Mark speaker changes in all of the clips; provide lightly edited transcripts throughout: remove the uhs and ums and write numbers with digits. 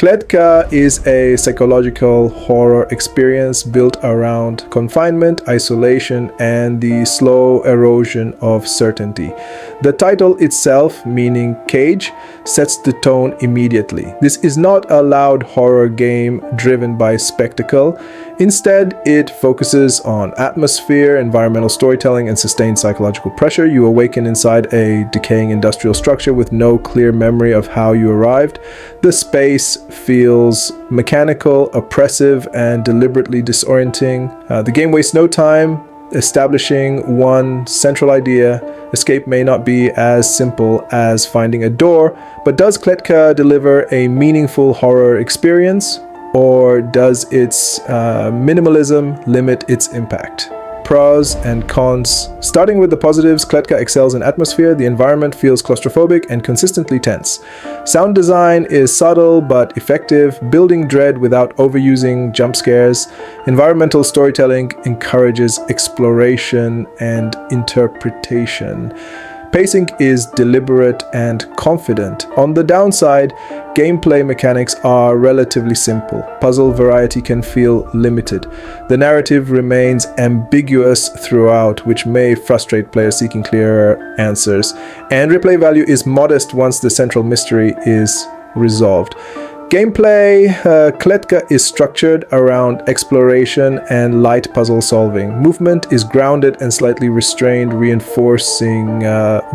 Speaker 1: Kletka is a psychological horror experience built around confinement, isolation, and the slow erosion of certainty. The title itself, meaning cage, sets the tone immediately. This is not a loud horror game driven by spectacle. Instead, it focuses on atmosphere, environmental storytelling, and sustained psychological pressure. You awaken inside a decaying industrial structure with no clear memory of how you arrived. The space feels mechanical, oppressive, and deliberately disorienting. The game wastes no time establishing one central idea. Escape may not be as simple as finding a door, but does Kletka deliver a meaningful horror experience, or does its minimalism limit its impact? Pros and cons. Starting with the positives, Kletka excels in atmosphere. The environment feels claustrophobic and consistently tense. Sound design is subtle but effective, building dread without overusing jump scares. Environmental storytelling encourages exploration and interpretation. Pacing is deliberate and confident. On the downside, gameplay mechanics are relatively simple. Puzzle variety can feel limited. The narrative remains ambiguous throughout, which may frustrate players seeking clearer answers. And replay value is modest once the central mystery is resolved. Gameplay, Kletka is structured around exploration and light puzzle solving. Movement is grounded and slightly restrained, reinforcing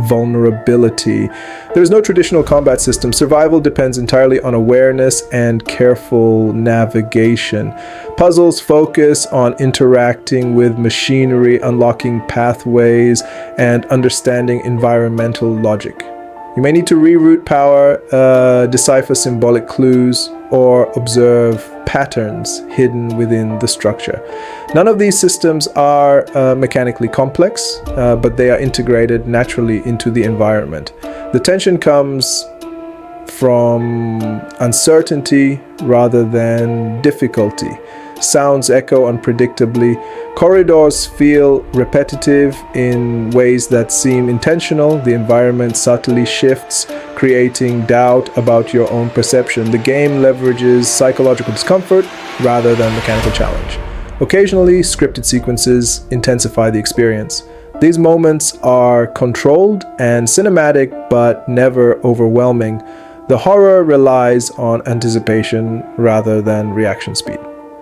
Speaker 1: vulnerability. There is no traditional combat system. Survival depends entirely on awareness and careful navigation. Puzzles focus on interacting with machinery, unlocking pathways, and understanding environmental logic. You may need to reroute power, decipher symbolic clues, or observe patterns hidden within the structure. None of these systems are mechanically complex, but they are integrated naturally into the environment. The tension comes from uncertainty rather than difficulty. Sounds echo unpredictably. Corridors feel repetitive in ways that seem intentional. The environment subtly shifts, creating doubt about your own perception. The game leverages psychological discomfort rather than mechanical challenge. Occasionally, scripted sequences intensify the experience. These moments are controlled and cinematic, but never overwhelming. The horror relies on anticipation rather than reaction speed.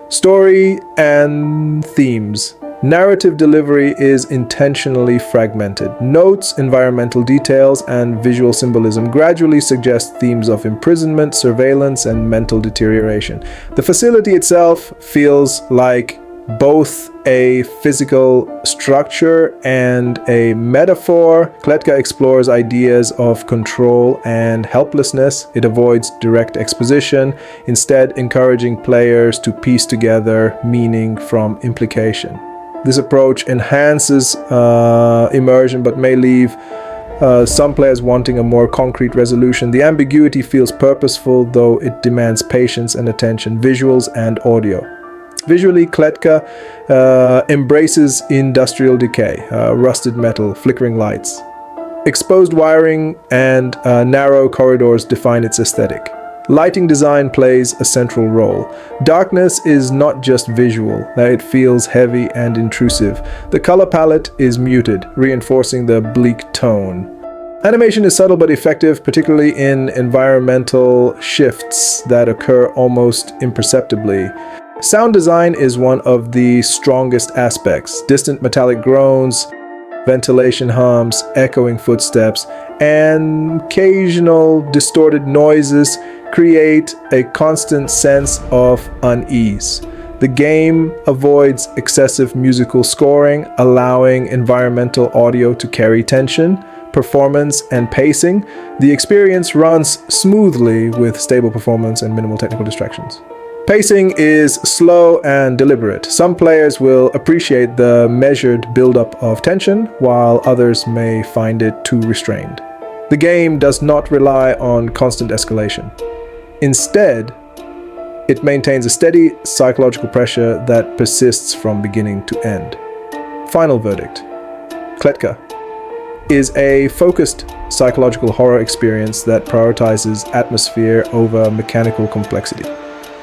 Speaker 1: Story and themes. Narrative delivery is intentionally fragmented. Notes, environmental details, and visual symbolism gradually suggest themes of imprisonment, surveillance, and mental deterioration. The facility itself feels like both a physical structure and a metaphor. Kletka explores ideas of control and helplessness. It avoids direct exposition, instead encouraging players to piece together meaning from implication. This approach enhances immersion but may leave some players wanting a more concrete resolution. The ambiguity feels purposeful, though it demands patience and attention. Visuals and audio. Visually, Kletka embraces industrial decay, rusted metal, flickering lights. Exposed wiring and narrow corridors define its aesthetic. Lighting design plays a central role. Darkness is not just visual, it feels heavy and intrusive. The color palette is muted, reinforcing the bleak tone. Animation is subtle but effective, particularly in environmental shifts that occur almost imperceptibly. Sound design is one of the strongest aspects. Distant metallic groans, ventilation hums, echoing footsteps, and occasional distorted noises create a constant sense of unease. The game avoids excessive musical scoring, allowing environmental audio to carry tension, performance, and pacing. The experience runs smoothly with stable performance and minimal technical distractions. Pacing is slow and deliberate. Some players will appreciate the measured buildup of tension, while others may find it too restrained. The game does not rely on constant escalation. Instead, it maintains a steady psychological pressure that persists from beginning to end. Final verdict. Kletka. is a focused psychological horror experience that prioritizes atmosphere over mechanical complexity.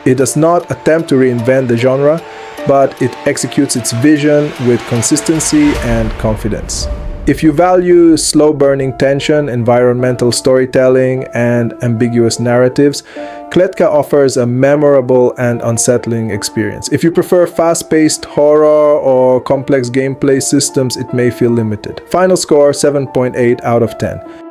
Speaker 1: It does not attempt to reinvent the genre, but it executes its vision with consistency and confidence. If you value slow-burning tension, environmental storytelling, and ambiguous narratives, Kletka offers a memorable and unsettling experience. If you prefer fast-paced horror or complex gameplay systems, it may feel limited. Final score 7.8 out of 10.